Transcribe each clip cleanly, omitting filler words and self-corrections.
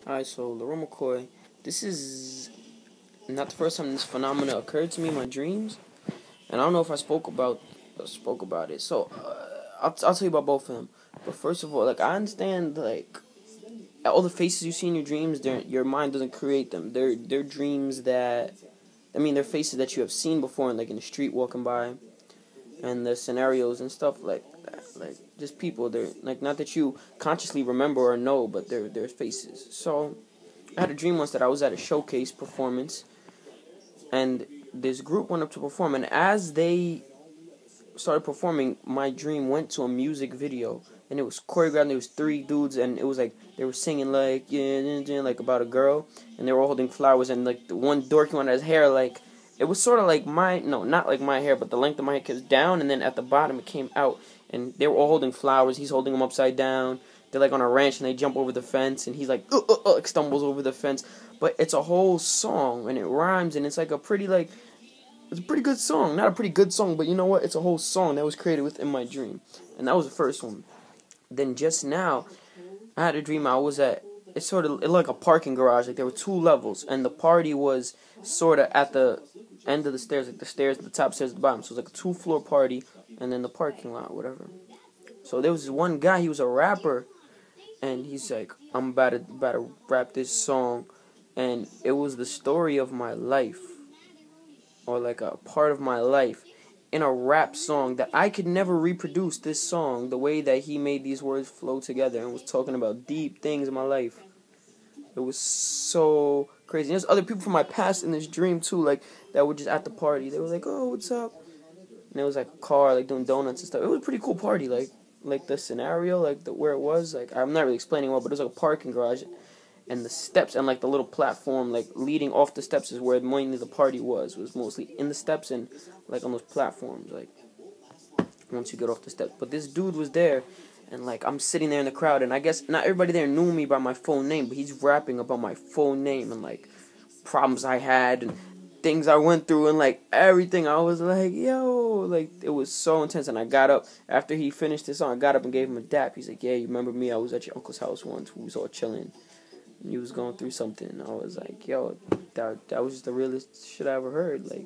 Alright, so Laurel McCoy, this is not the first time this phenomena occurred to me in my dreams, and I don't know if I spoke about it. So I'll tell you about both of them. But first of all, like I understand, like all the faces you see in your dreams, your mind doesn't create them. They're dreams that, they're faces that you have seen before, like in the street walking by, and the scenarios and stuff like that. Like just people. They're like not that you consciously remember or know, but they're faces. So I had a dream once that I was at a showcase performance, and this group went up to perform, and as they started performing, my dream went to a music video, and it was choreographed, and there was three dudes, and it was like, they were singing like, yeah, like about a girl, and they were all holding flowers, and like the one dorky one had his hair like, it was sort of like not like my hair, but the length of my hair was down, and then at the bottom it came out, and they were all holding flowers, he's holding them upside down, they're like on a ranch, and they jump over the fence, and he's like stumbles over the fence, but it's a whole song, and it rhymes, and it's like it's a pretty good song. Not a pretty good song, but you know what? It's a whole song that was created within my dream. And that was the first one. Then just now, I had a dream I was at, it looked like a parking garage. Like there were two levels. And the party was sort of at the end of the stairs. Like the stairs, the top stairs, the bottom. So it was like a 2-floor party. And then the parking lot, whatever. So there was this one guy, he was a rapper. And he's like, I'm about to rap this song. And it was the story of my life, or like a part of my life, in a rap song that I could never reproduce this song the way that he made these words flow together and was talking about deep things in my life. It was so crazy. There's other people from my past in this dream too, like that were just at the party. They were like, "Oh, what's up?" And there was like a car, like doing donuts and stuff. It was a pretty cool party, like the scenario, like where it was. Like I'm not really explaining well, but it was like a parking garage. And the steps and like the little platform like leading off the steps is where mainly the party was mostly in the steps and like on those platforms, like once you get off the steps. But this dude was there, and like I'm sitting there in the crowd, and I guess not everybody there knew me by my full name, but he's rapping about my full name and like problems I had and things I went through and like everything. I was like, yo, like it was so intense. And I got up after he finished his song. I got up and gave him a dap. He's like, yeah, you remember me? I was at your uncle's house once. We was all chilling. You was going through something. I was like, yo, that was just the realest shit I ever heard. Like,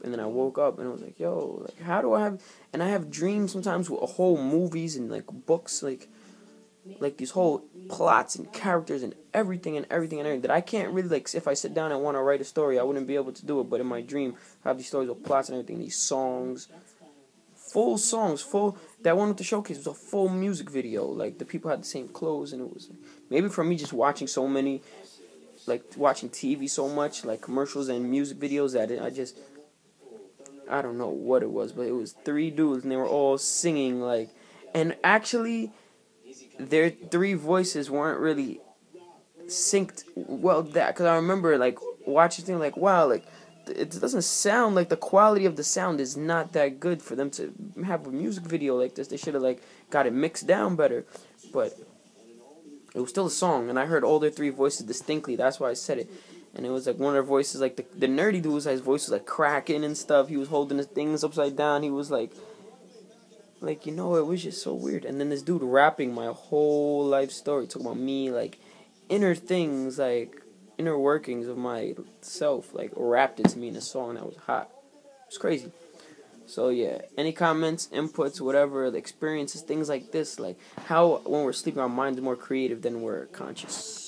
and then I woke up and I was like, yo, like how do I have? And I have dreams sometimes with whole movies and like books, like these whole plots and characters and everything that I can't really, like, if I sit down and want to write a story, I wouldn't be able to do it. But in my dream, I have these stories with plots and everything, these songs. That one with the showcase was a full music video. Like the people had the same clothes, and it was maybe from me just watching so many, like watching TV so much, like commercials and music videos, that I don't know what it was, but it was 3 dudes and they were all singing, like, and actually their 3 voices weren't really synced well, that because I remember like watching things like, wow, like it doesn't sound like the quality of the sound is not that good for them to have a music video like this. They should have like got it mixed down better, but it was still a song, and I heard all their 3 voices distinctly. That's why I said it. And it was like one of their voices, like the nerdy dude, his voice was like cracking and stuff. He was holding his things upside down. He was like it was just so weird. And then this dude rapping my whole life story, talking about me, like inner things, like inner workings of myself, like rapped it to me in a song that was hot. It was crazy. So yeah, any comments, inputs, whatever, the experiences, things like this, like how when we're sleeping our mind is more creative than we're conscious.